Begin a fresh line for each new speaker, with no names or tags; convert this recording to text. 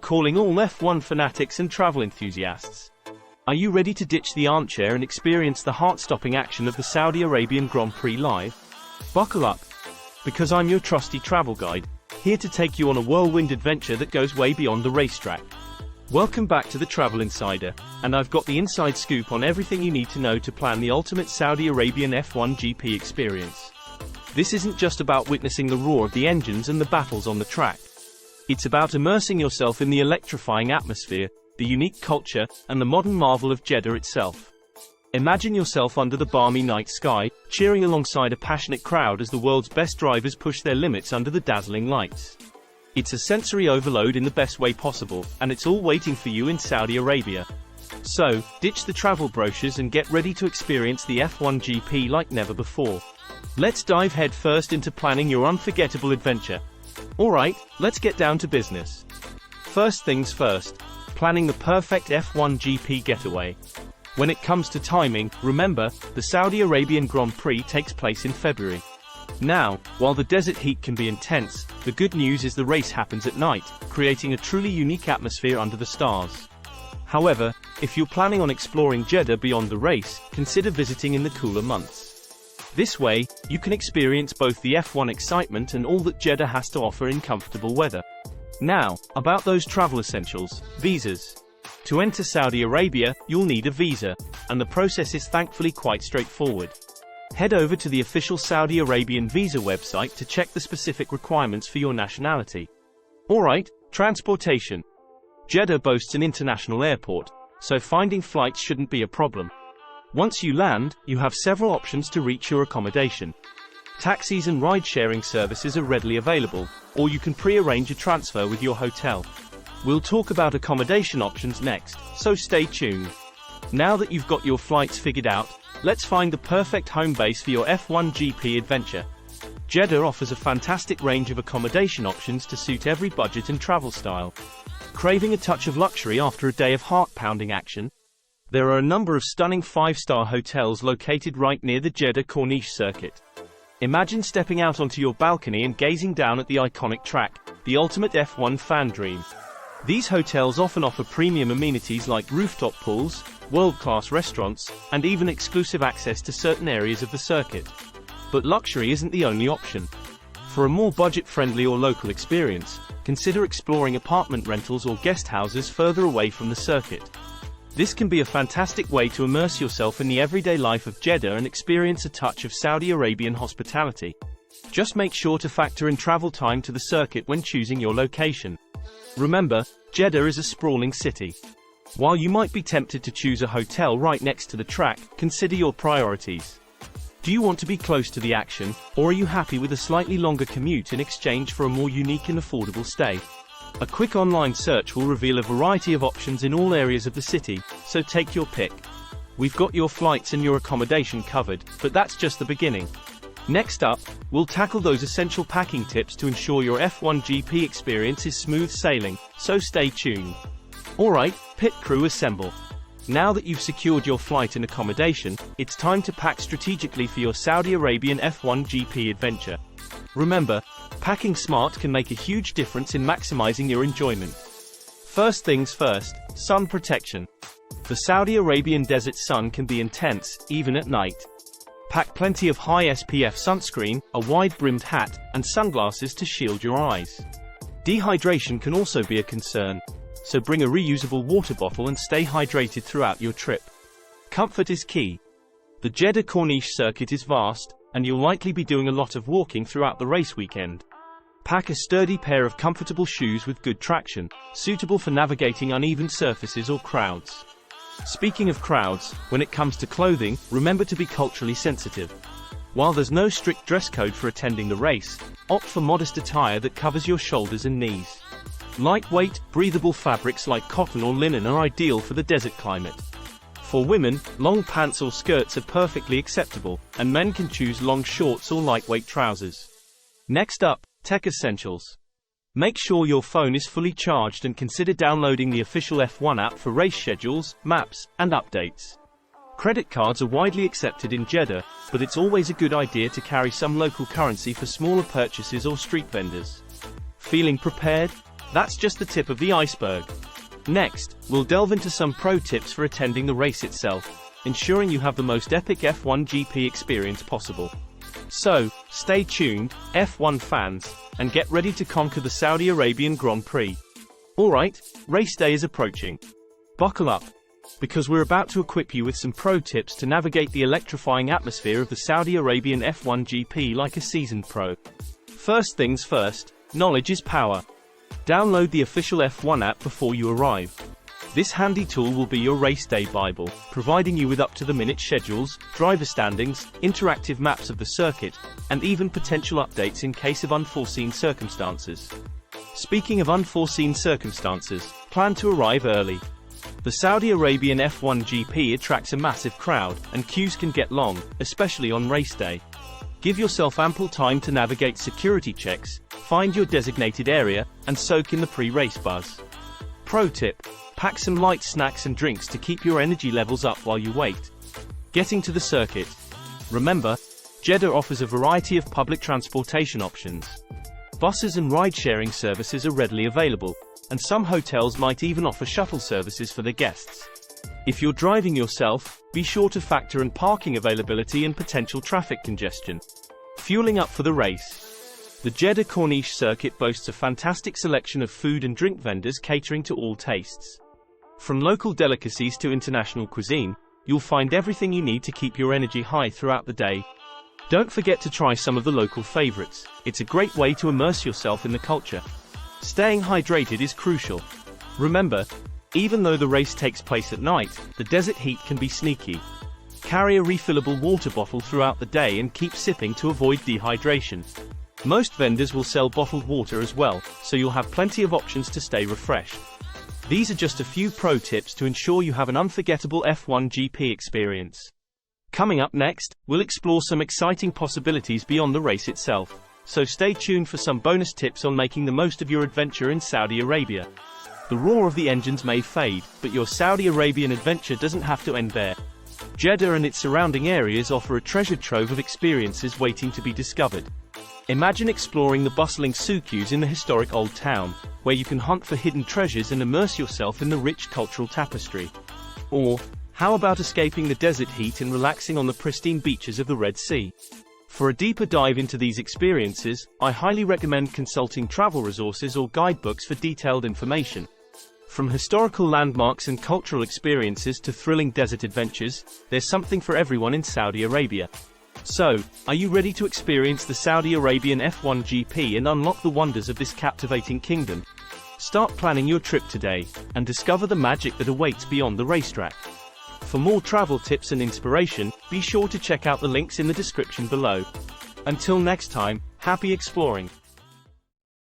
calling all F1 fanatics and travel enthusiasts. Are you ready to ditch the armchair and experience the heart-stopping action of the Saudi Arabian Grand Prix live? Buckle up, because I'm your trusty travel guide, here to take you on a whirlwind adventure that goes way beyond the racetrack. Welcome back to the Travel Insider, and I've got the inside scoop on everything you need to know to plan the ultimate Saudi Arabian F1 GP experience. This isn't just about witnessing the roar of the engines and the battles on the track. It's about immersing yourself in the electrifying atmosphere, the unique culture, and the modern marvel of Jeddah itself. Imagine yourself under the balmy night sky, cheering alongside a passionate crowd as the world's best drivers push their limits under the dazzling lights. It's a sensory overload in the best way possible, and it's all waiting for you in Saudi Arabia. So, ditch the travel brochures and get ready to experience the F1 GP like never before. Let's dive headfirst into planning your unforgettable adventure. Alright, let's get down to business. First things first, planning the perfect F1 GP getaway. When it comes to timing, remember, the Saudi Arabian Grand Prix takes place in February. Now, while the desert heat can be intense, the good news is the race happens at night, creating a truly unique atmosphere under the stars. However, if you're planning on exploring Jeddah beyond the race, consider visiting in the cooler months. This way, you can experience both the F1 excitement and all that Jeddah has to offer in comfortable weather. Now, about those travel essentials, visas. To enter Saudi Arabia, you'll need a visa, and the process is thankfully quite straightforward. Head over to the official Saudi Arabian visa website to check the specific requirements for your nationality. Alright, transportation. Jeddah boasts an international airport, so finding flights shouldn't be a problem. Once you land, you have several options to reach your accommodation. Taxis and ride-sharing services are readily available, or you can pre-arrange a transfer with your hotel. We'll talk about accommodation options next, so stay tuned. Now that you've got your flights figured out, let's find the perfect home base for your F1 GP adventure. Jeddah offers a fantastic range of accommodation options to suit every budget and travel style. Craving a touch of luxury after a day of heart-pounding action? There are a number of stunning 5-star hotels located right near the Jeddah Corniche circuit. Imagine stepping out onto your balcony and gazing down at the iconic track, the ultimate F1 fan dream. These hotels often offer premium amenities like rooftop pools, world-class restaurants, and even exclusive access to certain areas of the circuit. But luxury isn't the only option. For a more budget-friendly or local experience, consider exploring apartment rentals or guest houses further away from the circuit. This can be a fantastic way to immerse yourself in the everyday life of Jeddah and experience a touch of Saudi Arabian hospitality. Just make sure to factor in travel time to the circuit when choosing your location. Remember, Jeddah is a sprawling city. While you might be tempted to choose a hotel right next to the track, consider your priorities. Do you want to be close to the action, or are you happy with a slightly longer commute in exchange for a more unique and affordable stay? A quick online search will reveal a variety of options in all areas of the city, so take your pick. We've got your flights and your accommodation covered, but that's just the beginning. Next up, we'll tackle those essential packing tips to ensure your F1 GP experience is smooth sailing, so stay tuned. Alright, pit crew assemble. Now that you've secured your flight and accommodation, it's time to pack strategically for your Saudi Arabian F1 GP adventure. Remember, packing smart can make a huge difference in maximizing your enjoyment. First things first, sun protection. The Saudi Arabian desert sun can be intense, even at night. Pack plenty of high SPF sunscreen, a wide-brimmed hat, and sunglasses to shield your eyes. Dehydration can also be a concern, so bring a reusable water bottle and stay hydrated throughout your trip. Comfort is key. The Jeddah Corniche circuit is vast, and you'll likely be doing a lot of walking throughout the race weekend. Pack a sturdy pair of comfortable shoes with good traction, suitable for navigating uneven surfaces or crowds. Speaking of crowds, when it comes to clothing, remember to be culturally sensitive. While there's no strict dress code for attending the race, opt for modest attire that covers your shoulders and knees. Lightweight, breathable fabrics like cotton or linen are ideal for the desert climate. For women, long pants or skirts are perfectly acceptable, and men can choose long shorts or lightweight trousers. Next up, tech essentials. Make sure your phone is fully charged and consider downloading the official F1 app for race schedules, maps, and updates. Credit cards are widely accepted in Jeddah, but it's always a good idea to carry some local currency for smaller purchases or street vendors. Feeling prepared? That's just the tip of the iceberg. Next, we'll delve into some pro tips for attending the race itself, ensuring you have the most epic F1 GP experience possible. So, stay tuned, F1 fans, and get ready to conquer the Saudi Arabian Grand Prix. Alright, race day is approaching. Buckle up, because we're about to equip you with some pro tips to navigate the electrifying atmosphere of the Saudi Arabian F1 GP like a seasoned pro. First things first, knowledge is power. Download the official F1 app before you arrive. This handy tool will be your race day Bible, providing you with up-to-the-minute schedules, driver standings, interactive maps of the circuit, and even potential updates in case of unforeseen circumstances. Speaking of unforeseen circumstances, plan to arrive early. The Saudi Arabian F1 GP attracts a massive crowd, and queues can get long, especially on race day. Give yourself ample time to navigate security checks, find your designated area, and soak in the pre-race buzz. Pro tip: pack some light snacks and drinks to keep your energy levels up while you wait. Getting to the circuit. Remember, Jeddah offers a variety of public transportation options. Buses and ride-sharing services are readily available, and some hotels might even offer shuttle services for their guests. If you're driving yourself, be sure to factor in parking availability and potential traffic congestion. Fueling up for the race. The Jeddah Corniche circuit boasts a fantastic selection of food and drink vendors catering to all tastes. From local delicacies to international cuisine, you'll find everything you need to keep your energy high throughout the day. Don't forget to try some of the local favorites. It's a great way to immerse yourself in the culture. Staying hydrated is crucial. Remember, even though the race takes place at night, the desert heat can be sneaky. Carry a refillable water bottle throughout the day and keep sipping to avoid dehydration. Most vendors will sell bottled water as well, so you'll have plenty of options to stay refreshed. These are just a few pro tips to ensure you have an unforgettable F1 GP experience. Coming up next, we'll explore some exciting possibilities beyond the race itself, so stay tuned for some bonus tips on making the most of your adventure in Saudi Arabia. The roar of the engines may fade, but your Saudi Arabian adventure doesn't have to end there. Jeddah and its surrounding areas offer a treasure trove of experiences waiting to be discovered. Imagine exploring the bustling souks in the historic Old Town, where you can hunt for hidden treasures and immerse yourself in the rich cultural tapestry. Or, how about escaping the desert heat and relaxing on the pristine beaches of the Red Sea? For a deeper dive into these experiences, I highly recommend consulting travel resources or guidebooks for detailed information. From historical landmarks and cultural experiences to thrilling desert adventures, there's something for everyone in Saudi Arabia. So, are you ready to experience the Saudi Arabian F1 GP and unlock the wonders of this captivating kingdom? Start planning your trip today, and discover the magic that awaits beyond the racetrack. For more travel tips and inspiration, be sure to check out the links in the description below. Until next time, happy exploring!